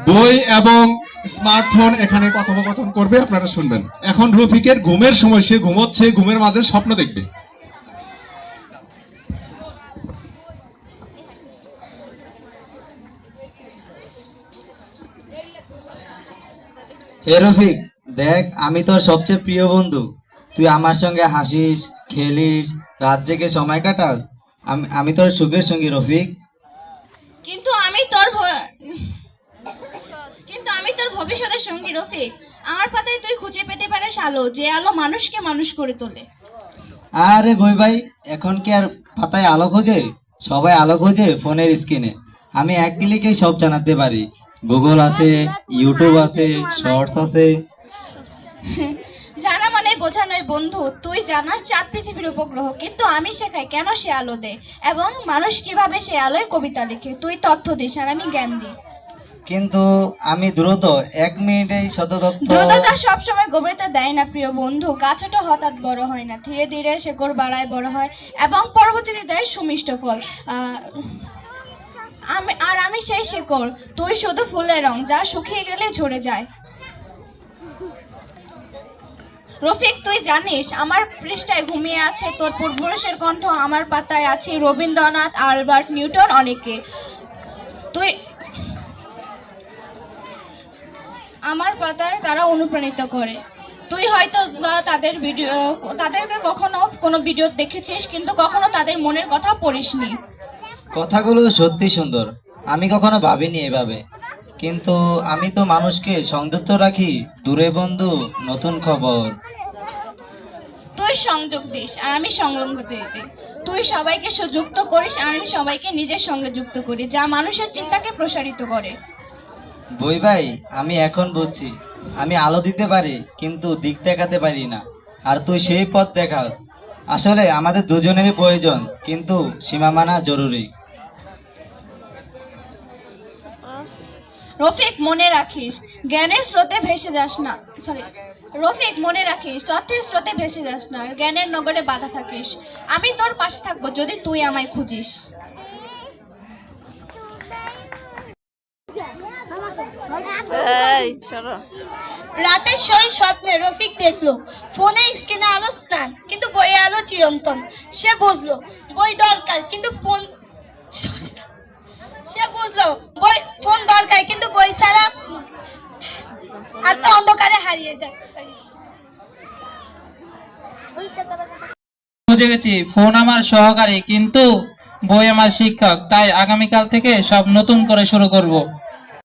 বই এবং স্মার্টফোন এখানে কথোপকথন করবে, আপনারা শুনবেন। এখন রফিকের ঘুমের সময়, সে ঘুমোচ্ছে, ঘুমের মাঝে স্বপ্ন দেখবে। হে রফিক, দেখ আমি তোর সবচেয়ে প্রিয় বন্ধু। তুই আমার সঙ্গে হাসিস, খেলিস, রাত জেগে সময় কাটাস। আমি তোর সুখের সঙ্গী রফিক। কিন্তু আমি তোর কিন্তু আমি তোর ভবিষ্যতের সঙ্গী রফিক। আমার পাতায় তুই খুঁজে পেতে পারিস আলো, যে আলো মানুষকে মানুষ করে তোলে। আরে ভই ভাই, এখন কি আর পাতায় আলো খোঁজে? সবাই আলো খোঁজে ফোনের স্ক্রিনে। আমি এক ক্লিকেই সব জানাতে পারি। গুগল আছে, ইউটিউব আছে, শর্টস আছে। জানা মানে বোঝা নয় বন্ধু। তুই জানাস চাঁদ পৃথিবীর উপগ্রহ, কিন্তু আমি শেখাই কেন সে আলো দেয় এবং মানুষ কিভাবে সে আলোয় কবিতা লিখে। তুই তথ্য দিস আর আমি জ্ঞান দিই। কিন্তু আমি দ্রুত 1 মিনিটেই শত তথ্য। দ্রুততা সবসময় গভীরতা দেয় না প্রিয় বন্ধু। গাছটা হঠাৎ বড় হয় না, ধীরে ধীরে শেকড় বাড়ায় বড় হয় এবং পরবর্তীতে দেয় সুমিষ্ট ফল। আমি সেই শেকড়, তুই শুধু ফুলের রং যা শুকিয়ে গেলে ঝরে যায়। রফিক, তুই জানিস আমার পৃষ্ঠায় ঘুমিয়ে আছে তোর পূর্বপুরুষের কণ্ঠ, আমার পাতায় আছে রবীন্দ্রনাথ, আলবার্ট নিউটন, অনেকে। তুই আমার পাতায় তারা অনুপ্রাণিত করে। তুই হয়তো বা তাদেরকে কখনো কোনো ভিডিও দেখেছিস, কিন্তু কখনো তাদের মনের কথা পড়িসনি। কথাগুলো সত্যি সুন্দর। আমি কখনো ভাবিনি এভাবে। কিন্তু আমি তো মানুষকে সংযুক্ত রাখি। দূরে বন্ধু, নতুন খবর। তুই সংযোগ দিস আর আমি সংলগ্ন দিই। তুই সবাইকে যুক্ত করিস আর আমি সবাইকে নিজের সঙ্গে যুক্ত করি, যা মানুষের চিন্তাকে প্রসারিত করে। বই ভাই, আমি এখন বুঝছি। আমি আলো দিতে পারি কিন্তু দিক দেখাতে পারি না। আর তুই সেই পথ দেখাস। আসলে আমাদের দুজনেরই প্রয়োজন, কিন্তু সীমা মানা জরুরি। রফিক, মনে রাখিস জ্ঞানের স্রোতে ভেসে যাস না। রফিক, মনে রাখিস তথ্যের স্রোতে ভেসে যাস না, জ্ঞানের নগরে বাধা থাকিস। আমি তোর পাশে থাকবো যদি তুই আমায় খুঁজিস। রাতের সেই স্বপ্নে রফিক দেখলো ফোনে স্ক্রিনে আলো স্থান, কিন্তু বইয়ে আলো চিরন্তন। সে বুঝলো বই দরকার কিন্তু ফোন সে বুঝলো ফোন দরকার কিন্তু বই ছাড়া আত্মা অন্ধকারে হারিয়ে যায়। বুঝে গেছি, ফোন আমার সহকারী কিন্তু বই আমার শিক্ষক। তাই আগামীকাল থেকে সব নতুন করে শুরু করব।